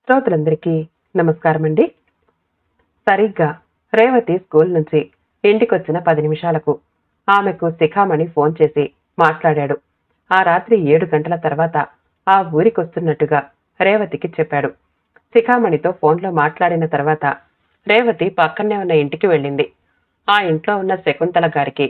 శ్రోతలందరికీ నమస్కారం అండి. సరిగ్గా రేవతి స్కూల్ నుంచి ఇంటికొచ్చిన 10 నిమిషాలకు ఆమెకు శిఖామణి ఫోన్ చేసి మాట్లాడాడు. ఆ రాత్రి 7 గంటల తర్వాత ఆ ఊరికొస్తున్నట్టుగా రేవతికి చెప్పాడు. శిఖామణితో ఫోన్లో మాట్లాడిన తర్వాత రేవతి పక్కనే ఉన్న ఇంటికి వెళ్ళింది. ఆ ఇంట్లో ఉన్న శకుంతల గారికి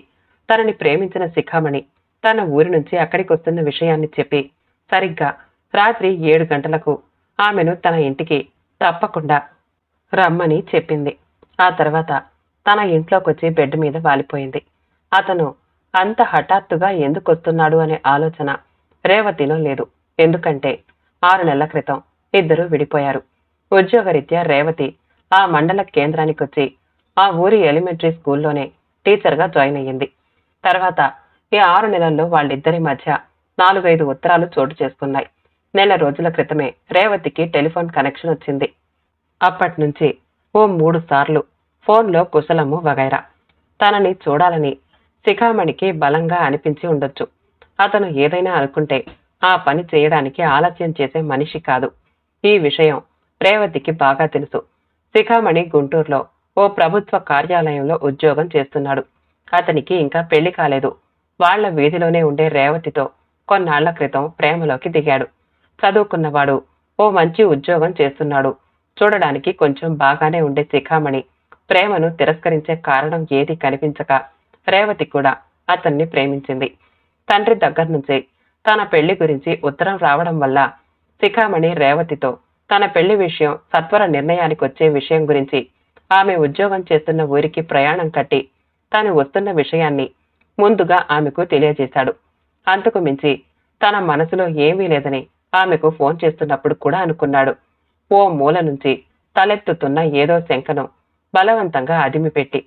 తనని ప్రేమించిన శిఖామణి తన ఊరి నుంచి అక్కడికొస్తున్న విషయాన్ని చెప్పి సరిగ్గా రాత్రి 7 గంటలకు ఆమెను తన ఇంటికి తప్పకుండా రమ్మని చెప్పింది. ఆ తర్వాత తన ఇంట్లోకొచ్చి బెడ్ మీద వాలిపోయింది. అతను అంత హఠాత్తుగా ఎందుకొస్తున్నాడు అనే ఆలోచన రేవతిలో లేదు. ఎందుకంటే 6 నెలల క్రితం ఇద్దరూ విడిపోయారు. ఉద్యోగరీత్యా రేవతి ఆ మండల కేంద్రానికొచ్చి ఆ ఊరి ఎలిమెంటరీ స్కూల్లోనే టీచర్గా జాయిన్ అయ్యింది. తర్వాత ఈ 6 నెలల్లో వాళ్ళిద్దరి మధ్య 4-5 ఉత్తరాలు చోటు చేసుకున్నాయి. నెల రోజుల క్రితమే రేవతికి టెలిఫోన్ కనెక్షన్ వచ్చింది. అప్పట్నుంచి ఓ 3 సార్లు ఫోన్లో కుశలము వగైరా. తనని చూడాలని శిఖామణికి బలంగా అనిపించి ఉండొచ్చు. అతను ఏదైనా అనుకుంటే ఆ పని చేయడానికి ఆలస్యం చేసే మనిషి కాదు. ఈ విషయం రేవతికి బాగా తెలుసు. శిఖామణి గుంటూరులో ఓ ప్రభుత్వ కార్యాలయంలో ఉద్యోగం చేస్తున్నాడు. అతనికి ఇంకా పెళ్లి కాలేదు. వాళ్ల వీధిలోనే ఉండే రేవతితో కొన్నాళ్ల క్రితం ప్రేమలోకి దిగాడు. చదువుకున్నవాడు, ఓ మంచి ఉద్యోగం చేస్తున్నాడు. చూడడానికి కొంచెం బాగానే ఉండే శిఖామణి ప్రేమను తిరస్కరించే కారణం ఏది కనిపించక రేవతి కూడా అతన్ని ప్రేమించింది. తండ్రి దగ్గర నుంచి తన పెళ్లి గురించి ఉత్తరం రావడం వల్ల శిఖామణి రేవతితో తన పెళ్లి విషయం సత్వర నిర్ణయానికి వచ్చే విషయం గురించి, ఆమె ఉద్యోగం చేస్తున్న ఊరికి ప్రయాణం కట్టి తాను వస్తున్న విషయాన్ని ముందుగా ఆమెకు తెలియజేశాడు. అంతకు మించి తన మనసులో ఏమీ లేదని ఆమెకు ఫోన్ చేస్తున్నప్పుడు కూడా అనుకున్నాడు. ఓ మూల నుంచి తలెత్తుతున్న ఏదో శంకను బలవంతంగా అదిమిపెట్టి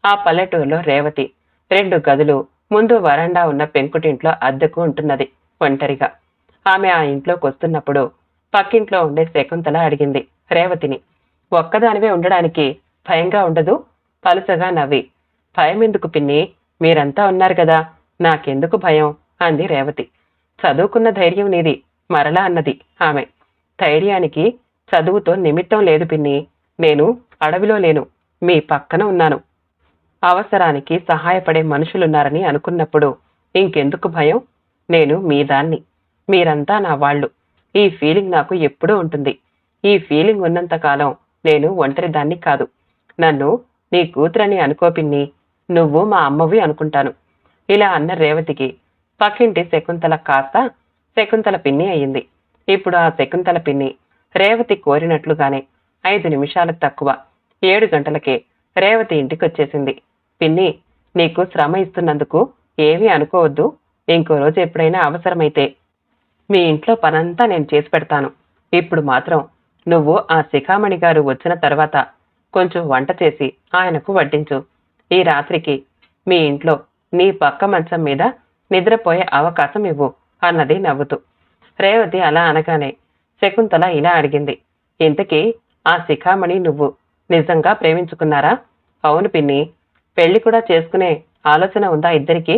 ఆ పల్లెటూరులో రేవతి 2 గదులు ముందు వరండా ఉన్న పెంకుటింట్లో అద్దెకు ఉంటున్నది ఒంటరిగా. ఆమె ఆ ఇంట్లోకి వస్తున్నప్పుడు పక్కింట్లో ఉండే శకుంతల అడిగింది రేవతిని, ఒక్కదానివే ఉండడానికి భయంగా ఉండదు? పలుసగా నవ్వి, భయమెందుకు పిన్ని, మీరంతా ఉన్నారు కదా, నాకెందుకు భయం అంది రేవతి. చదువుకున్న ధైర్యం నీది మరలా అన్నది ఆమె. ధైర్యానికి చదువుతో నిమిత్తం లేదు పిన్ని. నేను అడవిలో లేను, మీ పక్కన ఉన్నాను. అవసరానికి సహాయపడే మనుషులున్నారని అనుకున్నప్పుడు ఇంకెందుకు భయం? నేను మీ దాన్ని, మీరంతా నా వాళ్ళు. ఈ ఫీలింగ్ నాకు ఎప్పుడూ ఉంటుంది. ఈ ఫీలింగ్ ఉన్నంతకాలం నేను ఒంటరి దాన్ని కాదు. నన్ను నీ కూతురని అనుకో పిన్ని, నువ్వు మా అమ్మవి అనుకుంటాను. ఇలా అన్న రేవతికి పక్కింటి శకుంతల కాస్త శకుంతల పిన్ని అయ్యింది. ఇప్పుడు ఆ శకుంతల పిన్ని రేవతి కోరినట్లుగానే 5 నిమిషాలు తక్కువ 7 గంటలకే రేవతి ఇంటికొచ్చేసింది. పిన్ని, నీకు శ్రమ ఇస్తున్నందుకు ఏమీ అనుకోవద్దు. ఇంకో రోజు ఎప్పుడైనా అవసరమైతే మీ ఇంట్లో పనంతా నేను చేసి పెడతాను. ఇప్పుడు మాత్రం నువ్వు ఆ శిఖామణి గారు వచ్చిన తర్వాత కొంచెం వంట చేసి ఆయనకు వడ్డించు. ఈ రాత్రికి మీ ఇంట్లో నీ పక్క మంచం మీద నిద్రపోయే అవకాశం ఇవ్వు అన్నది నవ్వుతూ. రేవతి అలా అనగానే శకుంతల ఇలా అడిగింది, ఇంతకీ ఆ శిఖామణి నువ్వు నిజంగా ప్రేమించుకున్నారా? అవును పిన్ని. పెళ్లి కూడా చేసుకునే ఆలోచన ఉందా ఇద్దరికి?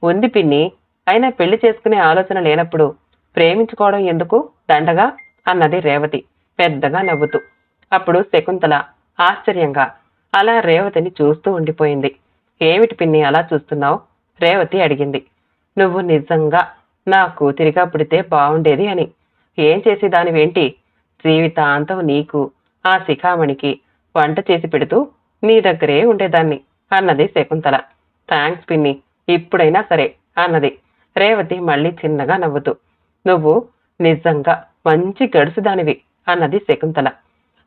ఉంది పిన్ని. అయినా పెళ్లి చేసుకునే ఆలోచన లేనప్పుడు ప్రేమించుకోవడం ఎందుకు దండగా అన్నది రేవతి పెద్దగా నవ్వుతూ. అప్పుడు శకుంతల ఆశ్చర్యంగా అలా రేవతిని చూస్తూ ఉండిపోయింది. ఏమిటి పిన్ని అలా చూస్తున్నావు? రేవతి అడిగింది. నువ్వు నిజంగా నా కూతురిగా పుడితే బావుండేది అని. ఏం చేసేదానివేంటి? జీవితాంతం నీకు ఆ శిఖామణికి వంట చేసి పెడుతూ నీ దగ్గరే ఉండేదాన్ని అన్నది శకుంతల. థ్యాంక్స్ పిన్ని, ఇప్పుడైనా సరే అన్నది రేవతి మళ్ళీ చిన్నగా నవ్వుతూ. నువ్వు నిజంగా మంచి గడుసుదానివి అన్నది శకుంతల.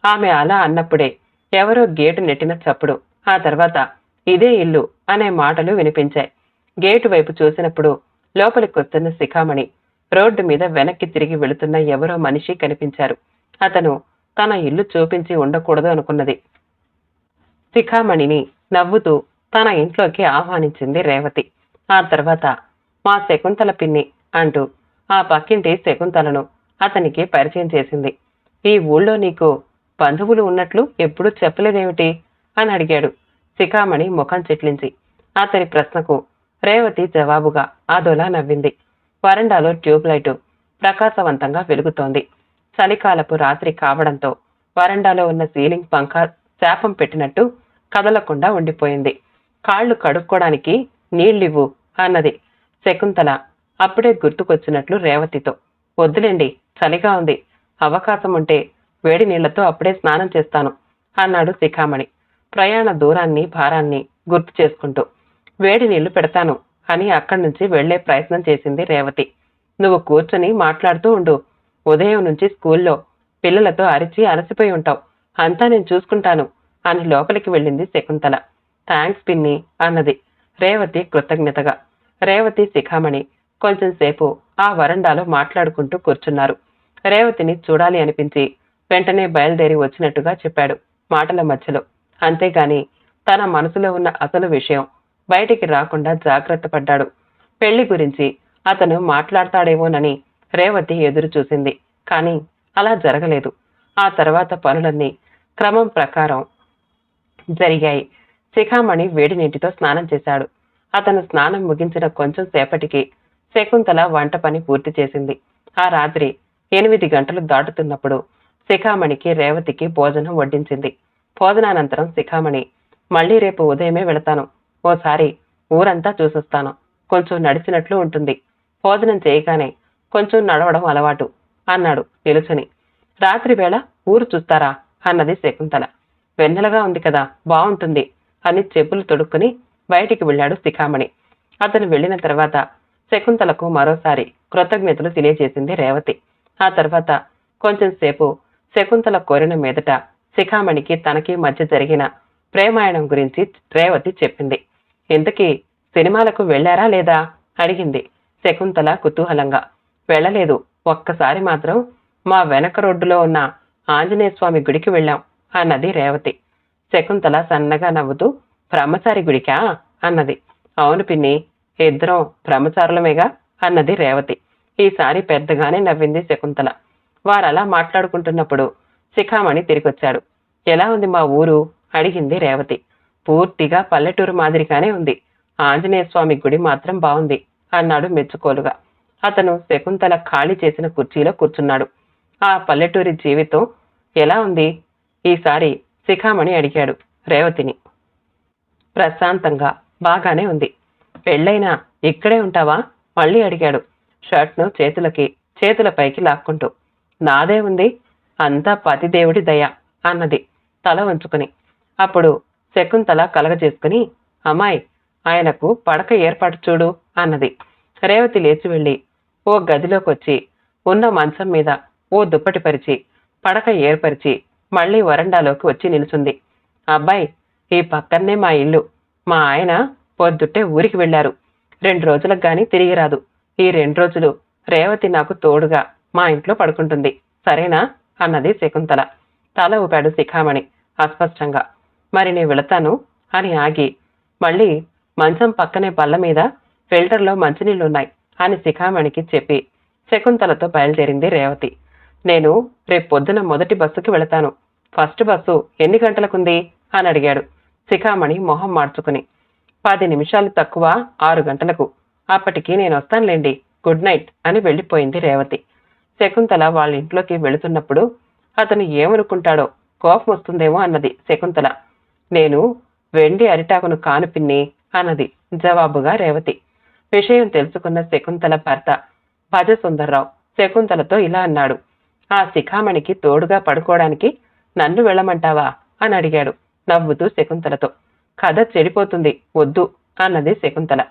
ఆమె అలా అన్నప్పుడే ఎవరో గేటు నెట్టిన చప్పుడు, ఆ తర్వాత ఇదే ఇల్లు అనే మాటలు వినిపించాయి. గేటు వైపు చూసినప్పుడు లోపలికొస్తున్న శిఖామణి రోడ్డు మీద వెనక్కి తిరిగి వెళుతున్న ఎవరో మనిషి కనిపించారు. అతను తన ఇల్లు చూపించి ఉండకూడదు అనుకున్నది. శిఖామణిని నవ్వుతూ తన ఇంట్లోకి ఆహ్వానించింది రేవతి. ఆ తర్వాత మా శకుంతల పిన్ని అంటూ ఆ పక్కింటి శకుంతలను అతనికి పరిచయం చేసింది. ఈ ఊళ్ళో నీకు బంధువులు ఉన్నట్లు ఎప్పుడూ చెప్పలేదేమిటి అని అడిగాడు శిఖామణి ముఖం చిట్లించి. అతని ప్రశ్నకు రేవతి జవాబుగా అదోలా నవ్వింది. వరండాలో ట్యూబ్ లైటు ప్రకాశవంతంగా వెలుగుతోంది. చలికాలపు రాత్రి కావడంతో వరండాలో ఉన్న సీలింగ్ పంఖ శాపం పెట్టినట్టు కదలకుండా ఉండిపోయింది. కాళ్లు కడుక్కోడానికి నీళ్ళివ్వు అన్నది శకుంతల అప్పుడే గుర్తుకొచ్చినట్లు రేవతితో. వద్దులేండి, చలిగా ఉంది, అవకాశం ఉంటే వేడి నీళ్లతో అప్పుడే స్నానం చేస్తాను అన్నాడు శిఖామణి ప్రయాణ దూరాన్ని భారాన్ని గుర్తు చేసుకుంటూ. వేడి నీళ్లు పెడతాను అని అక్కడి నుంచి వెళ్లే ప్రయత్నం చేసింది రేవతి. నువ్వు కూర్చొని మాట్లాడుతూ ఉండు, ఉదయం నుంచి స్కూల్లో పిల్లలతో అరిచి అలసిపోయి ఉంటావు, అంతా నేను చూసుకుంటాను అని లోపలికి వెళ్ళింది శకుంతల. థ్యాంక్స్ పిన్ని అన్నది రేవతి కృతజ్ఞతగా. రేవతి శిఖామణి కొంచెం సేపు ఆ వరండాలో మాట్లాడుకుంటూ కూర్చున్నారు. రేవతిని చూడాలి అనిపించి వెంటనే బయలుదేరి వచ్చినట్టుగా చెప్పాడు మాటల మధ్యలో. అంతేగాని తన మనసులో ఉన్న అసలు విషయం బయటికి రాకుండా జాగ్రత్త పడ్డాడు. పెళ్లి గురించి అతను మాట్లాడతాడేమోనని రేవతి ఎదురు చూసింది. కానీ అలా జరగలేదు. ఆ తర్వాత పనులన్నీ క్రమం ప్రకారం జరిగాయి. శిఖామణి వేడి నీటితో స్నానం చేశాడు. అతను స్నానం ముగించిన కొంచెం సేపటికి శకుంతల వంట పని పూర్తి చేసింది. ఆ రాత్రి 8 గంటలు దాటుతున్నప్పుడు శిఖామణికి రేవతికి భోజనం వడ్డించింది. భోజనానంతరం శిఖామణి, మళ్లీ రేపు ఉదయమే వెళతాను, ఓసారి ఊరంతా చూసొస్తాను, కొంచెం నడిచినట్లు ఉంటుంది, భోజనం చేయగానే కొంచెం నడవడం అలవాటు అన్నాడు నిలుచుని. రాత్రి వేళ ఊరు చూస్తారా అన్నది శకుంతల. వెన్నెలగా ఉంది కదా, బావుంటుంది అని చెప్పులు తొడుక్కుని బయటికి వెళ్ళాడు శిఖామణి. అతను వెళ్లిన తర్వాత శకుంతలకు మరోసారి కృతజ్ఞతలు తెలియజేసింది రేవతి. ఆ తర్వాత కొంచెం సేపు శకుంతల కోరిన మీదట శిఖామణికి తనకి మధ్య జరిగిన ప్రేమాయణం గురించి రేవతి చెప్పింది. ఇంతకీ సినిమాలకు వెళ్లారా లేదా అడిగింది శకుంతల కుతూహలంగా. వెళ్ళలేదు, ఒక్కసారి మాత్రం మా వెనక రోడ్డులో ఉన్న ఆంజనేయ స్వామి గుడికి వెళ్ళాం అన్నది రేవతి. శకుంతల సన్నగా నవ్వుతూ, బ్రహ్మచారి గుడికా అన్నది. అవును పిన్ని, ఇద్దరం బ్రహ్మచారులమేగా అన్నది రేవతి. ఈసారి పెద్దగానే నవ్వింది శకుంతల. వారలా మాట్లాడుకుంటున్నప్పుడు శిఖామణి తిరిగొచ్చాడు. ఎలా ఉంది మా ఊరు అడిగింది రేవతి. పూర్తిగా పల్లెటూరు మాదిరిగానే ఉంది, ఆంజనేయ స్వామి గుడి మాత్రం బాగుంది అన్నాడు మెచ్చుకోలుగా. అతను శకుంతల ఖాళీ చేసిన కుర్చీలో కూర్చున్నాడు. ఆ పల్లెటూరి జీవితం ఎలా ఉంది ఈసారి శిఖామణి అడిగాడు రేవతిని. ప్రశాంతంగా బాగానే ఉంది. పెళ్ళైనా ఇక్కడే ఉంటావా మళ్ళీ అడిగాడు షర్ట్ను చేతులపైకి లాక్కుంటూ. నాదే ఉంది, అంతా పతిదేవుడి దయ అన్నది తల వంచుకుని. అప్పుడు శకుంతల కలగజేసుకుని, అమ్మాయి ఆయనకు పడక ఏర్పాటు చూడు అన్నది. రేవతి లేచి వెళ్ళి ఓ గదిలోకొచ్చి ఉన్న మంచం మీద ఓ దుప్పటి పరిచి పడక ఏర్పరిచి మళ్లీ వరండాలోకి వచ్చి నిలుచుంది. అబ్బాయి, ఈ పక్కనే మా ఇల్లు, మా ఆయన పొద్దుట్టే ఊరికి వెళ్లారు, 2 రోజులకు గాని తిరిగి రాదు. ఈ 2 రోజులు రేవతి నాకు తోడుగా మా ఇంట్లో పడుకుంటుంది, సరేనా అన్నది శకుంతల. తల ఊపాడు శిఖామణి అస్పష్టంగా. మరి నేను వెళతాను అని ఆగి మళ్ళీ మంచం పక్కనే బల్ల మీద ఫిల్టర్లో మంచినీళ్లున్నాయి అని శిఖామణికి చెప్పి శకుంతలతో బయలుదేరింది రేవతి. నేను రేపు పొద్దున మొదటి బస్సుకి వెళతాను, ఫస్ట్ బస్సు ఎన్ని గంటలకుంది అని అడిగాడు శిఖామణి మొహం మార్చుకుని. 10 నిమిషాలు తక్కువ 6 గంటలకు, అప్పటికి నేను వస్తానులేండి, గుడ్ నైట్ అని వెళ్ళిపోయింది రేవతి. శకుంతల వాళ్ళ ఇంట్లోకి వెళుతున్నప్పుడు అతను ఏమనుకుంటాడో కోపం వస్తుందేమో అన్నది శకుంతల. నేను వెండి అరిటాకును కాను పిన్ని అన్నది జవాబుగా రేవతి. విషయం తెలుసుకున్న శకుంతల భర్త భజసుందర్రావు శకుంతలతో ఇలా అన్నాడు. ఆ శిఖామణికి తోడుగా పడుకోవడానికి నన్ను వెళ్ళమంటావా అని అడిగాడు నవ్వుతూ శకుంతలతో. కథ చెడిపోతుంది, వద్దు అన్నది శకుంతల.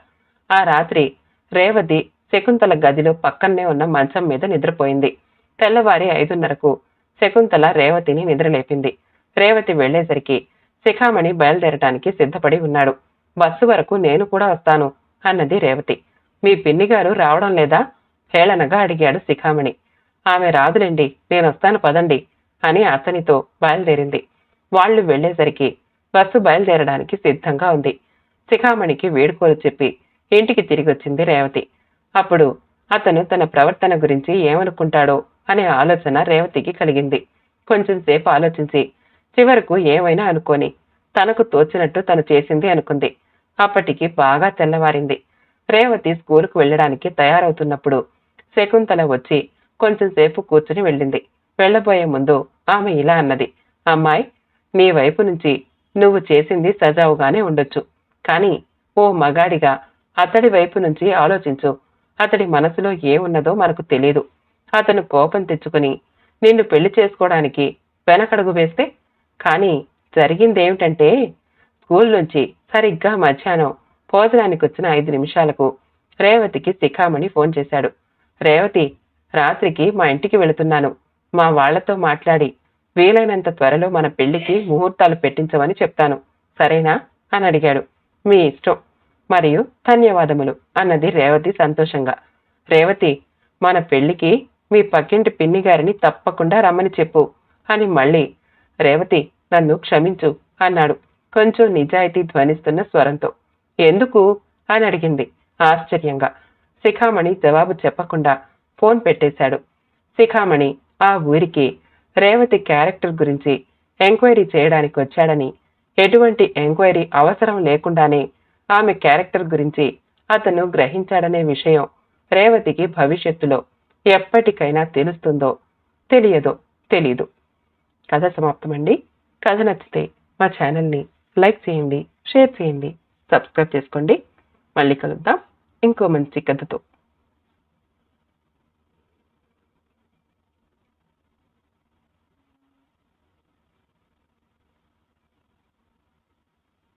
ఆ రాత్రి రేవతి శకుంతల గదిలో పక్కనే ఉన్న మంచం మీద నిద్రపోయింది. తెల్లవారి 5:30కు శకుంతల రేవతిని నిద్రలేపింది. రేవతి వెళ్లేసరికి శిఖామణి బయలుదేరటానికి సిద్ధపడి ఉన్నాడు. బస్సు వరకు నేను కూడా వస్తాను అన్నది రేవతి. మీ పిన్నిగారు రావడం లేదా హేళనగా అడిగాడు శిఖామణి. ఆమె రాదులేండి, నేనొస్తాను పదండి అని అతనితో బయలుదేరింది. వాళ్లు వెళ్లేసరికి బస్సు బయలుదేరడానికి సిద్ధంగా ఉంది. శిఖామణికి వేడుకోలు చెప్పి ఇంటికి తిరిగొచ్చింది రేవతి. అప్పుడు అతను తన ప్రవర్తన గురించి ఏమనుకుంటాడో అనే ఆలోచన రేవతికి కలిగింది. కొంచెం సేపు ఆలోచించి చివరకు ఏమైనా అనుకోని తనకు తోచినట్టు తను చేసింది అనుకుంది. అప్పటికి బాగా తెల్లవారింది. రేవతి స్కూలుకు వెళ్లడానికి తయారవుతున్నప్పుడు శకుంతల వచ్చి కొంచెం సేపు కూర్చుని వెళ్ళింది. వెళ్లబోయే ముందు ఆమె ఇలా అన్నది. అమ్మాయి, నీ వైపు నుంచి నువ్వు చేసింది సజావుగానే ఉండొచ్చు. కానీ ఓ మగాడిగా అతడి వైపు నుంచి ఆలోచించు. అతడి మనసులో ఏమున్నదో మనకు తెలీదు. అతను కోపం తెచ్చుకుని నిన్ను పెళ్లి చేసుకోవడానికి వెనకడుగు వేస్తే? కానీ జరిగిందేమిటంటే, స్కూల్ నుంచి సరిగ్గా మధ్యాహ్నం భోజనానికి వచ్చిన 5 నిమిషాలకు రేవతికి శిఖామణి ఫోన్ చేశాడు. రేవతి, రాత్రికి మా ఇంటికి వెళుతున్నాను. మా వాళ్లతో మాట్లాడి వీలైనంత త్వరలో మన పెళ్లికి ముహూర్తాలు పెట్టించమని చెప్తాను. సరేనా అని అడిగాడు. మీ ఇష్టం, మరియు ధన్యవాదములు అన్నది రేవతి సంతోషంగా. రేవతి, మన పెళ్లికి మీ పక్కింటి పిన్ని గారిని తప్పకుండా రమ్మని చెప్పు అని మళ్ళీ, రేవతి, నన్ను క్షమించు అన్నాడు కొంచెం నిజాయితీ ధ్వనిస్తున్న స్వరంతో. ఎందుకు అని అడిగింది ఆశ్చర్యంగా. శిఖామణి జవాబు చెప్పకుండా ఫోన్ పెట్టేశాడు. శిఖామణి ఆ ఊరికి రేవతి క్యారెక్టర్ గురించి ఎంక్వైరీ చేయడానికి వచ్చాడని, ఎటువంటి ఎంక్వైరీ అవసరం లేకుండానే ఆమె క్యారెక్టర్ గురించి అతను గ్రహించాడనే విషయం రేవతికి భవిష్యత్తులో ఎప్పటికైనా తెలుస్తుందో తెలియదో తెలీదు. కథ సమాప్తమండి. కథ నచ్చితే మా ఛానల్ని లైక్ చేయండి, షేర్ చేయండి, సబ్స్క్రైబ్ చేసుకోండి. మళ్ళీ కలుద్దాం ఇంకో మంచి కథతో.